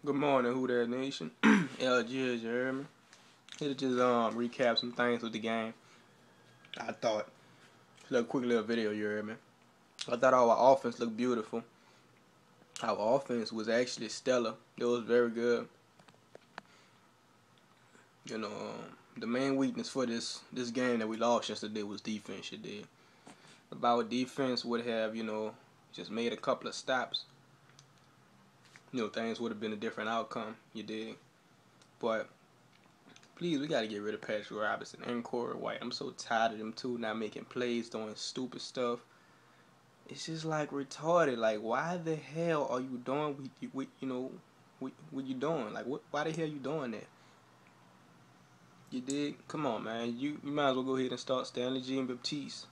Good morning, Who That Nation. LG, you heard me? Here to just recap some things with the game. I thought, a quick little video, you heard me? I thought our offense looked beautiful. Our offense was actually stellar. It was very good. You know, the main weakness for this game that we lost yesterday was defense. You did. If our defense would have, just made a couple of stops, things would have been a different outcome. You did. But please, we got to get rid of Patrick Robinson and Corey White. I'm so tired of them two not making plays, doing stupid stuff. It's just like retarded. Like, why the hell are you doing what you doing? Like, why the hell are you doing that? You dig? Come on, man. You might as well go ahead and start Stanley Jean-Baptiste.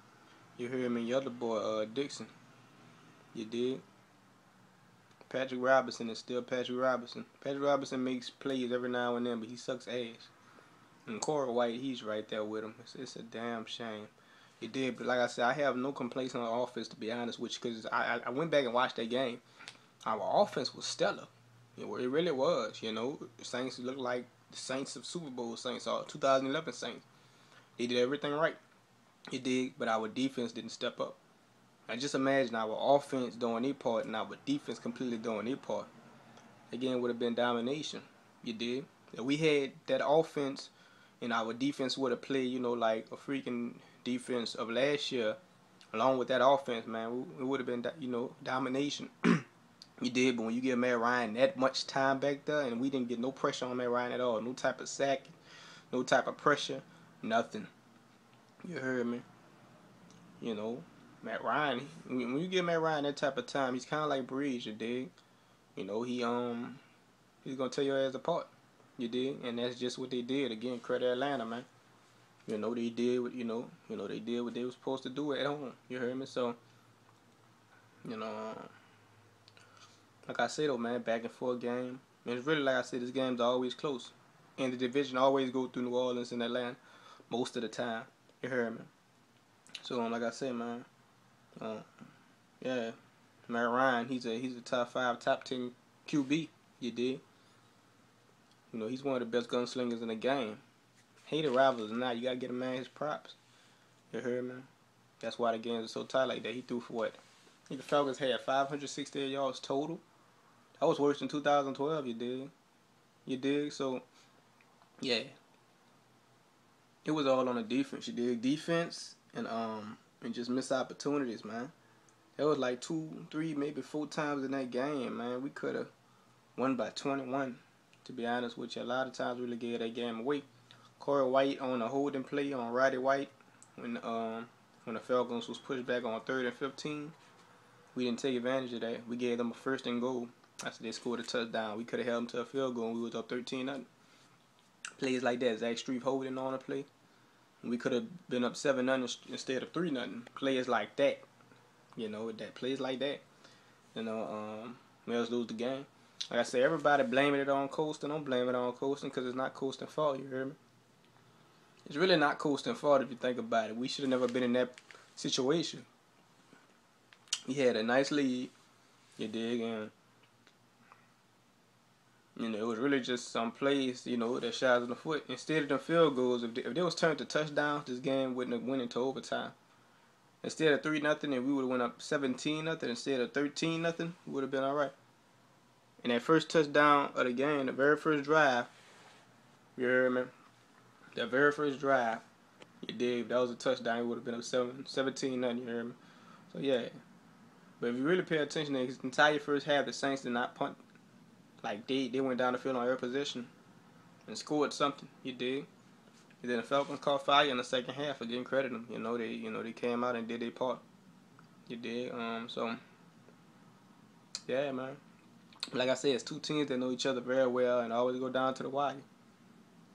You hear me? Your other boy, Dixon. You dig? Patrick Robinson is still Patrick Robinson. Patrick Robinson makes plays every now and then, but he sucks ass. And Corey White, he's right there with him. It's a damn shame. It did, but like I said, I have no complaints on the offense, to be honest with you, because I went back and watched that game. Our offense was stellar. It really was. The Saints looked like the Saints of Super Bowl Saints or 2011 Saints. They did everything right. It did, but our defense didn't step up. Now just imagine our offense doing their part and our defense completely doing their part. Again, would have been domination. You did. If we had that offense and our defense would have played, like a freaking defense of last year, along with that offense, man, it would have been, domination. You did, but when you give Matt Ryan that much time back there, and we didn't get no pressure on Matt Ryan at all, no type of sack, no type of pressure, nothing. You heard me? Matt Ryan, when you give Matt Ryan that type of time, he's kind of like Breeze, you dig? He's gonna tear your ass apart. You did, and that's just what they did. Again, credit Atlanta, man. They did what they did what they were supposed to do at home. You heard me? So, like I said though, man, back and forth game. And it's really like I said, this game's always close. And the division always go through New Orleans and Atlanta most of the time. You heard me? So like I said, man, yeah, Matt Ryan, he's a top 5, top 10 QB. You did. He's one of the best gunslingers in the game. Hated rivals or not, you gotta get a man his props. You heard me? That's why the games are so tight like that. He threw for what? I think the Falcons had 568 yards total. That was worse than 2012, you dig? You dig? So, yeah. It was all on the defense, you dig? Defense and just missed opportunities, man. There was like 2, 3, maybe 4 times in that game, man. We could have won by 21. To be honest with you, a lot of times we really gave that game away. Corey White on a holding play on Roddy White when the Falcons was pushed back on 3rd and 15. We didn't take advantage of that. We gave them a 1st and goal. After they scored a touchdown, we could have held them to a field goal and we was up 13-0. Plays like that, Zach Strief holding on a play. We could have been up 7-0 instead of 3-0. Players like that, plays like that, made us lose the game. Like I said, everybody blaming it on Colston. Don't blame it on Colston because it's not Colston's fault, you hear me? It's really not Colston's fault if you think about it. We should have never been in that situation. We had a nice lead, you dig, and it was really just some plays, that shot in the foot. Instead of the field goals, if they was turned to touchdowns, this game wouldn't have went into overtime. Instead of 3-0, and we would have went up 17-0 instead of 13-0, we would have been all right. And that first touchdown of the game, the very first drive, you heard me? That very first drive, you dig, that was a touchdown. It would have been up 17-0, you heard me? So, yeah. But if you really pay attention to his entire first half, the Saints did not punt. Like, they went down the field on every possession and scored something, you dig? And then the Falcons caught fire in the second half. I didn't credit them. They came out and did their part. You dig? So, yeah, man. Like I said, it's 2 teams that know each other very well and always go down to the wire.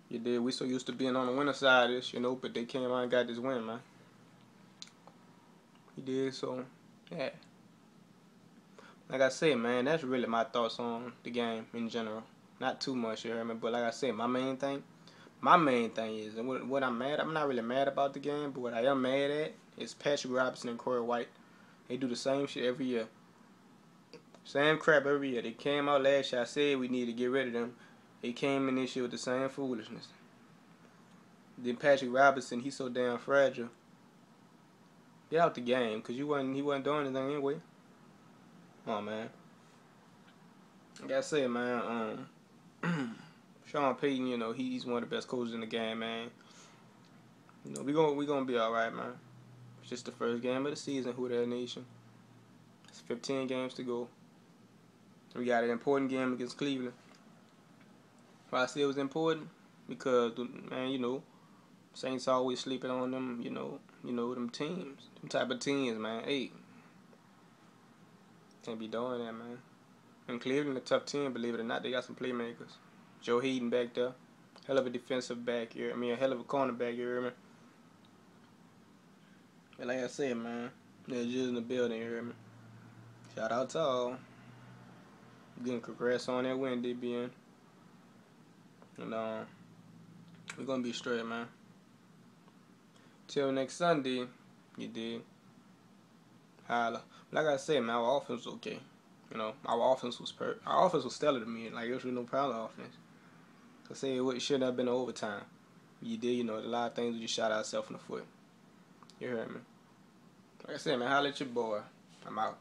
You did. We so used to being on the winner side of this, but they came out and got this win, man. You did. So, yeah. Like I said, man, that's really my thoughts on the game in general. Not too much, you heard me? But like I said, my main thing is, and what I'm not really mad about the game, but what I am mad at is Patrick Robinson and Corey White. They do the same shit every year. Same crap every year. They came out last year. I said we need to get rid of them. They came in this year with the same foolishness. Then Patrick Robinson, he's so damn fragile. Get out the game, cause he wasn't doing anything anyway. Oh man. Like I said, man, Sean Payton, you know, he's one of the best coaches in the game, man. You know, we gonna be all right, man. It's just the first game of the season, Who Dat Nation. It's 15 games to go. We got an important game against Cleveland. Why I say it was important? Because, man, you know, Saints always sleeping on them, you know, them teams. Them type of teams, man. Hey, can't be doing that, man. And Cleveland, a tough team, believe it or not. They got some playmakers. Joe Hayden back there. Hell of a defensive back here. A hell of a cornerback here, man. But like I said, man, they're just in the building here, man. Shout out to all. Getting congrats on that win they be in. And we're gonna be straight, man. Till next Sunday, you did. Holla. Like I said, man, our offense was okay. You know, our offense was stellar to me. Like, there was no problem with offense. I say it shouldn't have been overtime. You did, you know, a lot of things we just shot ourselves in the foot. You heard me? Like I said, man, holla at your boy. I'm out.